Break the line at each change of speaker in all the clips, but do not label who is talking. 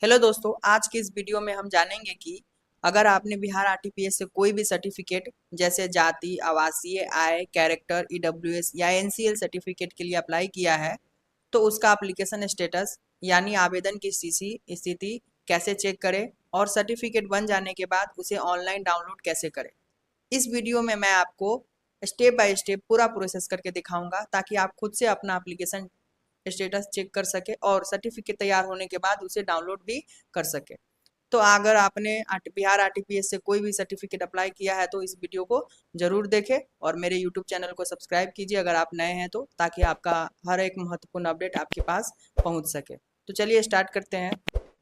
Hello दोस्तों, आज की इस वीडियो में हम जानेंगे कि अगर आपने बिहार आरटीपीएस से कोई भी सर्टिफिकेट जैसे जाति, आवासीय, आय, कैरेक्टर, ईडब्ल्यूएस या एनसीएल सर्टिफिकेट के लिए अप्लाई किया है तो उसका एप्लीकेशन स्टेटस यानी आवेदन की स्थिति कैसे चेक करें और सर्टिफिकेट बन जाने के बाद उसे ऑनलाइन डाउनलोड कैसे करें। इस वीडियो में मैं आपको स्टेप बाय स्टेप पूरा प्रोसेस करके दिखाऊंगा ताकि आप खुद से अपना एप्लीकेशन स्टेटस चेक कर सके और सर्टिफिकेट तैयार होने के बाद उसे डाउनलोड भी कर सके। तो अगर आपने बिहार आरटीपीएस से कोई भी सर्टिफिकेट अप्लाई किया है तो इस वीडियो को जरूर देखें और मेरे यूट्यूब चैनल को सब्सक्राइब कीजिए अगर आप नए हैं तो, ताकि आपका हर एक महत्वपूर्ण अपडेट आपके पास पहुंच सके। तो चलिए स्टार्ट करते हैं।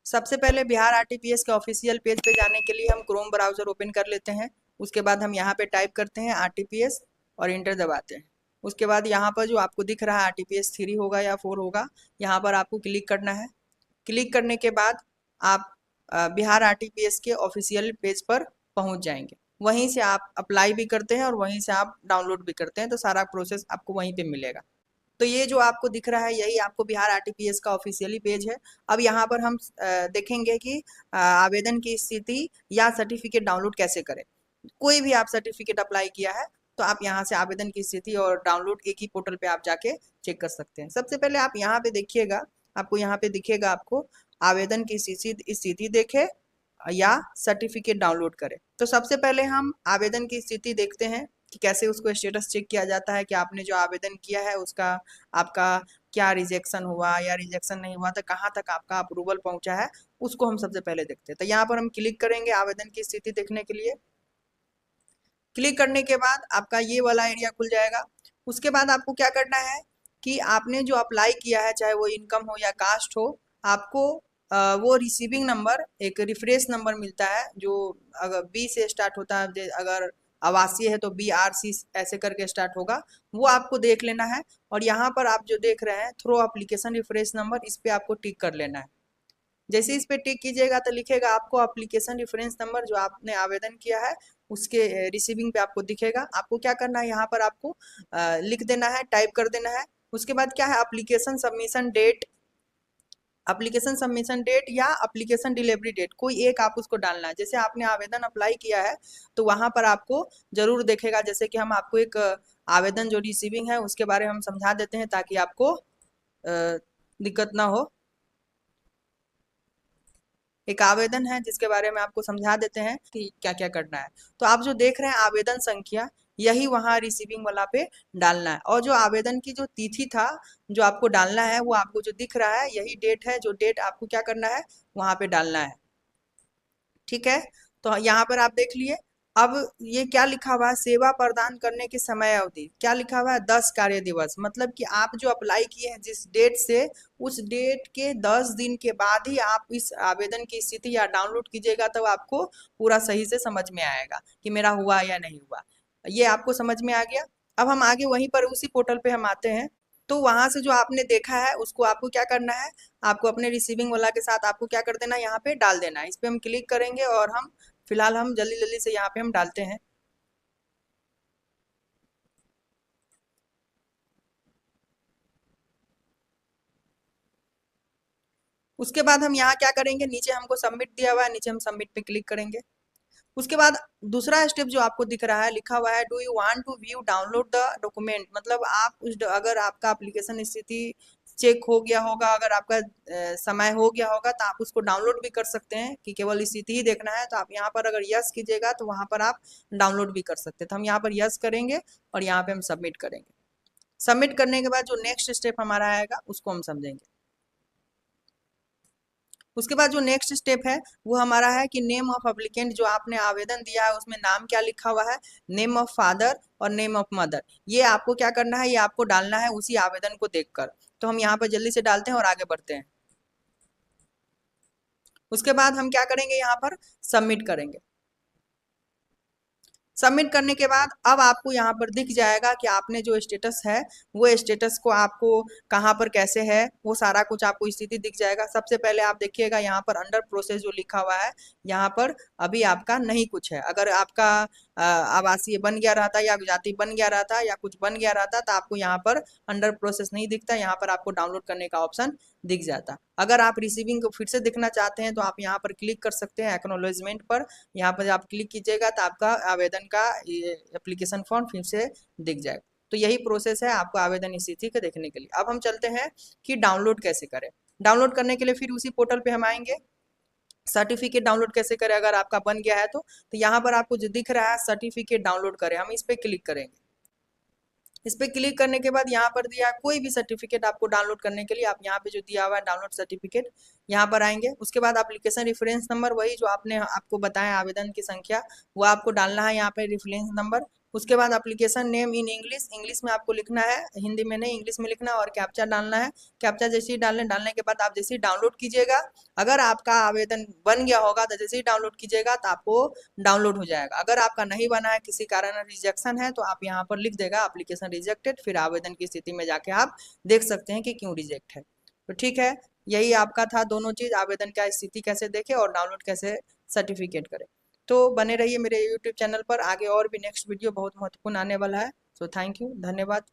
सबसे पहले बिहार आरटीपीएस के ऑफिशियल पेज पे जाने के लिए हम क्रोम ब्राउजर ओपन कर लेते हैं। उसके बाद हम यहाँ पे टाइप करते हैं आरटीपीएस और इंटर दबाते हैं। उसके बाद यहाँ पर जो आपको दिख रहा है आरटीपीएस 3 होगा या 4 होगा, यहाँ पर आपको क्लिक करना है। क्लिक करने के बाद आप बिहार आरटीपीएस के ऑफिशियल पेज पर पहुंच जाएंगे। वहीं से आप अप्लाई भी करते हैं और वहीं से आप डाउनलोड भी करते हैं, तो सारा प्रोसेस आपको वहीं पे मिलेगा। तो ये जो आपको दिख रहा है यही आपको बिहार आरटीपीएस का ऑफिशियली पेज है। अब यहाँ पर हम देखेंगे कि आवेदन की स्थिति या सर्टिफिकेट डाउनलोड कैसे करें। कोई भी आप सर्टिफिकेट अप्लाई किया है तो आप यहाँ से आवेदन की स्थिति और डाउनलोड एक ही पोर्टल पे आप जाके चेक कर सकते हैं। सबसे पहले आप यहाँ पे देखिएगा, आपको यहाँ पे दिखेगा आपको आवेदन की स्थिति देखे या सर्टिफिकेट डाउनलोड करें। तो सबसे पहले हम आवेदन की स्थिति देखते हैं कि कैसे उसको स्टेटस चेक किया जाता है कि आपने जो आवेदन किया है उसका आपका क्या रिजेक्शन हुआ या रिजेक्शन नहीं हुआ, तो कहाँ तक आपका अप्रूवल पहुंचा है उसको हम सबसे पहले देखते हैं। तो यहाँ पर हम क्लिक करेंगे आवेदन की स्थिति देखने के लिए। क्लिक करने के बाद आपका ये वाला एरिया खुल जाएगा। उसके बाद आपको क्या करना है कि आपने जो अप्लाई किया है चाहे वो इनकम हो या कास्ट हो, आपको वो रिसीविंग नंबर एक रिफ्रेश नंबर मिलता है जो अगर बी से स्टार्ट होता है, अगर आवासीय है तो BRC ऐसे करके स्टार्ट होगा, वो आपको देख लेना है। और यहाँ पर आप जो देख रहे हैं थ्रो एप्लीकेशन रिफ्रेश नंबर, इस पे आपको टिक कर लेना है। जैसे इस पे टिक कीजिएगा तो लिखेगा आपको एप्लीकेशन रेफरेंस नंबर जो आपने आवेदन किया है उसके रिसीविंग पे आपको दिखेगा। आपको क्या करना है, यहाँ पर आपको लिख देना है, टाइप कर देना है। उसके बाद क्या है, एप्लीकेशन सबमिशन डेट या एप्लीकेशन डिलीवरी डेट, कोई एक आप उसको डालना है। जैसे आपने आवेदन अप्लाई किया है तो वहाँ पर आपको जरूर देखेगा। जैसे कि हम आपको एक आवेदन जो रिसीविंग है उसके बारे में हम समझा देते हैं ताकि आपको दिक्कत ना हो। एक आवेदन है जिसके बारे में आपको समझा देते हैं कि क्या क्या करना है। तो आप जो देख रहे हैं आवेदन संख्या, यही वहाँ रिसीविंग वाला पे डालना है। और जो आवेदन की जो तिथि था जो आपको डालना है वो आपको जो दिख रहा है यही डेट है, जो डेट आपको क्या करना है वहाँ पे डालना है। ठीक है, तो यहाँ पर आप देख लिए। अब ये क्या लिखा हुआ है, सेवा प्रदान करने की समय अवधि क्या लिखा हुआ है, 10 कार्य दिवस। मतलब कि आप जो अप्लाई किए हैं जिस डेट से, उस डेट के 10 दिन के बाद ही आप इस आवेदन की स्थिति या डाउनलोड कीजिएगा, तब आपको पूरा सही से समझ में आएगा कि मेरा हुआ या नहीं हुआ। ये आपको समझ में आ गया। अब हम आगे वहीं पर उसी पोर्टल पे हम आते हैं। तो वहां से जो आपने देखा है उसको आपको क्या करना है, आपको अपने रिसीविंग वाला के साथ आपको क्या कर देना है, यहाँ पे डाल देना है। इस पे हम क्लिक करेंगे और हम फिलहाल हम जल्दी जल्दी से यहाँ पे हम डालते हैं। उसके बाद हम यहाँ क्या करेंगे, नीचे हमको सबमिट दिया हुआ है, नीचे हम सबमिट पे क्लिक करेंगे। उसके बाद दूसरा स्टेप जो आपको दिख रहा है लिखा हुआ है, do you want to view download the document. मतलब आप अगर आपका एप्लीकेशन स्थिति चेक हो गया होगा, अगर आपका समय हो गया होगा तो आप उसको डाउनलोड भी कर सकते हैं कि केवल स्थिति ही देखना है। तो आप यहाँ पर अगर यस कीजिएगा तो वहाँ पर आप डाउनलोड भी कर सकते हैं। तो हम यहाँ पर यस करेंगे और यहाँ पे हम सबमिट करेंगे। सबमिट करने के बाद जो नेक्स्ट स्टेप हमारा आएगा उसको हम समझेंगे। उसके बाद जो नेक्स्ट स्टेप है वो हमारा है कि नेम ऑफ एप्लीकेंट, जो आपने आवेदन दिया है उसमें नाम क्या लिखा हुआ है, नेम ऑफ फादर और नेम ऑफ मदर, ये आपको क्या करना है, ये आपको डालना है उसी आवेदन को देखकर। तो हम यहाँ पर जल्दी से डालते हैं और आगे बढ़ते हैं। उसके बाद हम क्या करेंगे, यहाँ पर सबमिट करेंगे। सबमिट करने के बाद अब आपको यहाँ पर दिख जाएगा कि आपने जो स्टेटस है वो स्टेटस को आपको कहाँ पर कैसे है वो सारा कुछ आपको स्थिति दिख जाएगा। सबसे पहले आप देखिएगा यहाँ पर अंडर प्रोसेस जो लिखा हुआ है, यहाँ पर अभी आपका नहीं कुछ है। अगर आपका आवासीय बन गया रहता या जाति बन गया रहता या कुछ बन गया रहता तो आपको यहाँ पर अंडर प्रोसेस नहीं दिखता, यहाँ पर आपको डाउनलोड करने का ऑप्शन दिख जाता। अगर आप रिसीविंग को फिर से देखना चाहते हैं तो आप यहाँ पर क्लिक कर सकते हैं एक्नॉलेजमेंट पर। यहाँ पर आप क्लिक कीजिएगा तो आपका आवेदन का ये एप्लीकेशन फॉर्म फिर से दिख जाएगा। तो यही प्रोसेस है आपको आवेदन स्थिति को देखने के लिए। अब हम चलते हैं कि डाउनलोड कैसे करें। डाउनलोड करने के लिए फिर उसी पोर्टल पे हम आएंगे। सर्टिफिकेट डाउनलोड कैसे करें, अगर आपका बन गया है तो यहाँ पर आपको जो दिख रहा है सर्टिफिकेट डाउनलोड करें, हम इस पर क्लिक करेंगे। इस पर क्लिक करने के बाद यहाँ पर दिया है कोई भी सर्टिफिकेट आपको डाउनलोड करने के लिए, आप यहाँ पे जो दिया हुआ है डाउनलोड सर्टिफिकेट, यहाँ पर आएंगे। उसके बाद एप्लीकेशन रेफरेंस नंबर, वही जो आपने आपको बताया आवेदन की संख्या, वो आपको डालना है यहाँ पे रेफरेंस नंबर। उसके बाद application name in English, English में आपको लिखना है, हिंदी में नहीं इंग्लिश में लिखना है, और कैप्चा डालना है। कैप्चा जैसे ही डालने के बाद आप जैसे ही डाउनलोड कीजिएगा, अगर आपका आवेदन बन गया होगा तो जैसे ही डाउनलोड कीजिएगा तो आपको डाउनलोड हो जाएगा। अगर आपका नहीं बना है, किसी कारण रिजेक्शन है, तो आप यहाँ पर लिख देगा एप्लीकेशन रिजेक्टेड, फिर आवेदन की स्थिति में जाके आप देख सकते हैं कि क्यों रिजेक्ट है। तो ठीक है, यही आपका था दोनों चीज़, आवेदन का स्थिति कैसे देखें और डाउनलोड कैसे सर्टिफिकेट करें। तो बने रहिए मेरे यूट्यूब चैनल पर, आगे और भी नेक्स्ट वीडियो बहुत महत्वपूर्ण आने वाला है। सो थैंक यू, धन्यवाद।